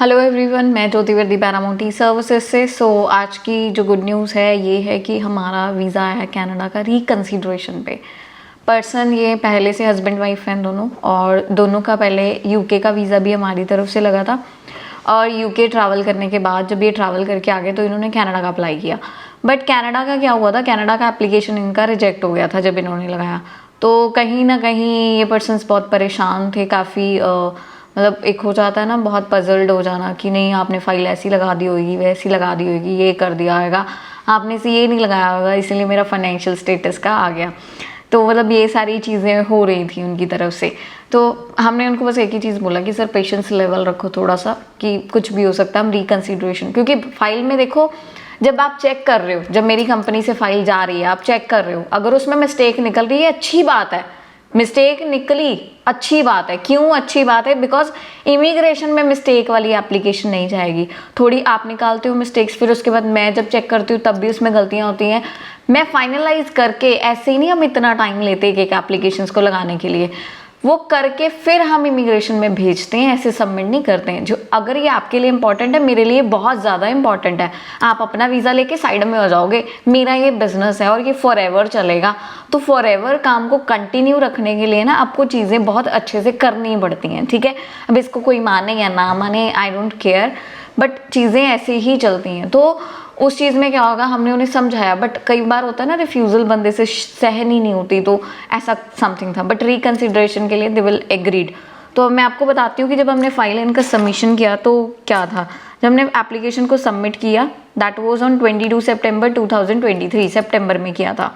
Hello everyone, मैं ज्योति वर्दी पैरामाउंटी services से। आज की जो गुड न्यूज़ है ये है कि हमारा वीज़ा आया है कनाडा का रिकन्सिडरेशन पे। पर्सन ये पहले से हस्बैंड वाइफ हैं दोनों, और दोनों का पहले यूके का वीज़ा भी हमारी तरफ से लगा था, और यूके ट्रैवल करने के बाद जब ये ट्रैवल करके आ गए तो इन्होंने कनाडा का अप्लाई किया। बट कनाडा का क्या हुआ था, कनाडा का एप्लीकेशन इनका रिजेक्ट हो गया था जब इन्होंने लगाया। तो कहीं ना कहीं ये पर्सन्स बहुत परेशान थे, काफ़ी मतलब एक हो जाता है ना, बहुत पजल्ड हो जाना कि नहीं आपने फ़ाइल ऐसी लगा दी होगी, वैसी लगा दी होगी, ये कर दिया होगा, आपने से ये नहीं लगाया होगा, इसलिए मेरा फाइनेंशियल स्टेटस का आ गया। तो मतलब ये सारी चीज़ें हो रही थी उनकी तरफ से। तो हमने उनको बस एक ही चीज़ बोला कि सर पेशेंस लेवल रखो थोड़ा सा, कि कुछ भी हो सकता है, हम रिकन्सिडरेशन, क्योंकि फाइल में देखो जब आप चेक कर रहे हो, जब मेरी कंपनी से फाइल जा रही है आप चेक कर रहे हो, अगर उसमें मिस्टेक निकल रही है अच्छी बात है, मिस्टेक निकली अच्छी बात है। क्यों अच्छी बात है? बिकॉज इमिग्रेशन में मिस्टेक वाली एप्लीकेशन नहीं जाएगी। थोड़ी आप निकालते हो मिस्टेक्स, फिर उसके बाद मैं जब चेक करती हूँ तब भी उसमें गलतियाँ होती हैं। मैं फाइनलाइज करके, ऐसे ही नहीं हम इतना टाइम लेते एक एप्लीकेशन को लगाने के लिए, वो करके फिर हम इमिग्रेशन में भेजते हैं, ऐसे सबमिट नहीं करते हैं। जो अगर ये आपके लिए इंपॉर्टेंट है, मेरे लिए बहुत ज़्यादा इंपॉर्टेंट है, आप अपना वीज़ा लेके साइड में हो जाओगे, मेरा ये बिजनेस है और ये फॉरएवर चलेगा। तो फॉरएवर काम को कंटिन्यू रखने के लिए ना आपको चीज़ें बहुत अच्छे से करनी पड़ती हैं, ठीक है। अब इसको कोई माने या ना माने, आई डोंट केयर, बट चीज़ें ऐसे ही चलती हैं। तो उस चीज़ में क्या होगा, हमने उन्हें समझाया, बट कई बार होता है ना रिफ्यूज़ल बंदे से सहन ही नहीं होती, तो ऐसा समथिंग था। बट रिकन्सिडरेशन के लिए दे विल एग्रीड। तो मैं आपको बताती हूँ कि जब हमने फाइल इनका सबमिशन किया तो क्या था। जब हमने एप्लीकेशन को सबमिट किया, दैट वाज ऑन 22 सितंबर 2023, सितंबर में किया था।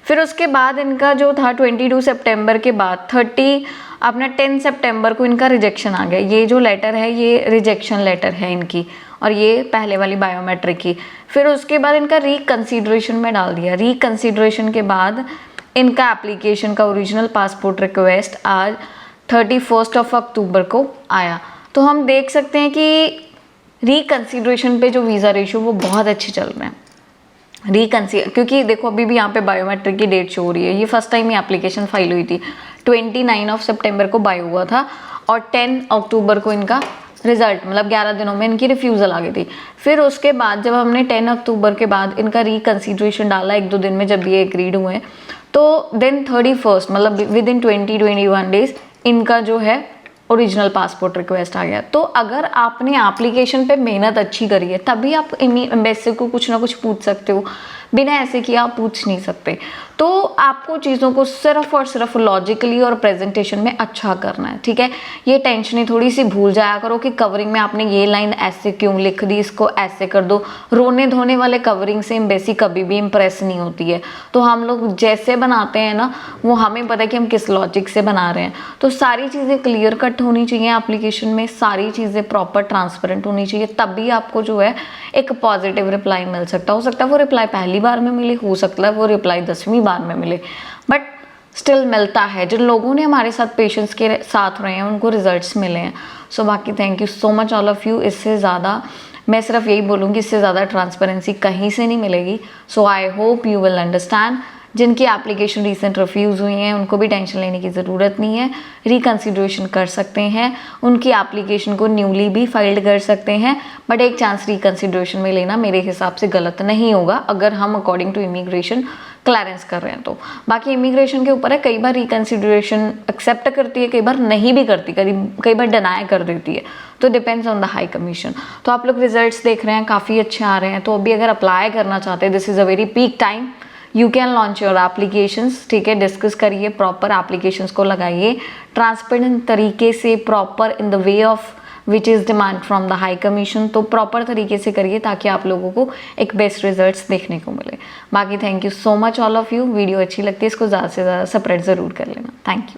फिर उसके बाद इनका जो था 22 सितंबर के बाद 10 सितंबर को इनका रिजेक्शन आ गया। ये जो लेटर है ये रिजेक्शन लेटर है इनकी, और ये पहले वाली बायोमेट्रिक की। फिर उसके बाद इनका रिकन्सिडरेशन में डाल दिया। रिकन्सिडरेशन के बाद इनका एप्लीकेशन का ओरिजिनल पासपोर्ट रिक्वेस्ट आज 31 अक्टूबर को आया। तो हम देख सकते हैं कि रिकन्सिडरेशन पे जो वीज़ा रेशो वो बहुत अच्छे चल रहे हैं। क्योंकि देखो अभी भी यहाँ पे बायोमेट्रिक की डेट शो हो रही है। ये फर्स्ट टाइम ये एप्लीकेशन फाइल हुई थी, 29 सितंबर को बायो हुआ था, और 10 अक्टूबर को इनका रिजल्ट, मतलब 11 दिनों में इनकी रिफ्यूज़ल आ गई थी। फिर उसके बाद जब हमने 10 अक्टूबर के बाद इनका रिकन्सिडरेशन डाला, 1-2 दिन में जब ये एग्रीड हुए, तो देन 31 मतलब विद इन 20-21 डेज इनका जो है ओरिजिनल पासपोर्ट रिक्वेस्ट आ गया। तो अगर आपने एप्लीकेशन पे मेहनत अच्छी करी है तभी आप एम्बेसी को कुछ ना कुछ पूछ सकते हो, बिना ऐसे किया आप पूछ नहीं सकते। तो आपको चीज़ों को सिर्फ और सिर्फ लॉजिकली और प्रेजेंटेशन में अच्छा करना है, ठीक है। ये टेंशनें थोड़ी सी भूल जाया करो कि कवरिंग में आपने ये लाइन ऐसे क्यों लिख दी, इसको ऐसे कर दो। रोने धोने वाले कवरिंग से एम्बेसी कभी भी इम्प्रेस नहीं होती है। तो हम लोग जैसे बनाते हैं ना, वो हमें पता है कि हम किस लॉजिक से बना रहे हैं। तो सारी चीज़ें क्लियर कट होनी चाहिए एप्लीकेशन में, सारी चीज़ें प्रॉपर ट्रांसपेरेंट होनी चाहिए, तभी आपको जो है एक पॉजिटिव रिप्लाई मिल सकता है। हो सकता है वो रिप्लाई पहली बार में मिले, हो सकता है वो रिप्लाई 10वीं बार में मिले, बट स्टिल मिलता है। जिन लोगों ने हमारे साथ पेशेंस के साथ रहे हैं उनको रिजल्ट्स मिले हैं। सो बाकी thank you so much all of you. इससे ज़्यादा मैं सिर्फ यही बोलूँगी, इससे ज़्यादा ट्रांसपेरेंसी कहीं से नहीं मिलेगी। So I hope you will understand. जिनकी एप्लीकेशन रिसेंट रिफ्यूज़ हुई हैं उनको भी टेंशन लेने की ज़रूरत नहीं है, रिकन्सिडरेशन कर सकते हैं, उनकी एप्लीकेशन को न्यूली भी फाइल्ड कर सकते हैं। बट एक चांस रिकन्सिडरेशन में लेना मेरे हिसाब से गलत नहीं होगा, अगर हम अकॉर्डिंग टू इमिग्रेशन क्लियरेंस कर रहे हैं तो। बाकी इमिग्रेशन के ऊपर है, कई बार रिकन्सिडरेशन एक्सेप्ट करती है, कई बार नहीं भी करती, कई बार डिनाई कर देती है। तो depends on the high commission. तो आप लोग रिजल्ट्स देख रहे हैं, काफ़ी अच्छे आ रहे हैं। तो अभी अगर अप्लाई करना चाहते हैं, this is a very peak time, you can launch your applications, ठीक है। डिस्कस करिए, प्रॉपर एप्लीकेशंस को लगाइए ट्रांसपेरेंट तरीके से, proper in the way of which is demand from the high commission. तो प्रॉपर तरीके से करिए ताकि आप लोगों को एक बेस्ट रिजल्ट्स देखने को मिले। बाकी thank you so much all of you. Video अच्छी लगती है इसको ज़्यादा से ज़्यादा स्प्रेड ज़रूर कर लेना। Thank you.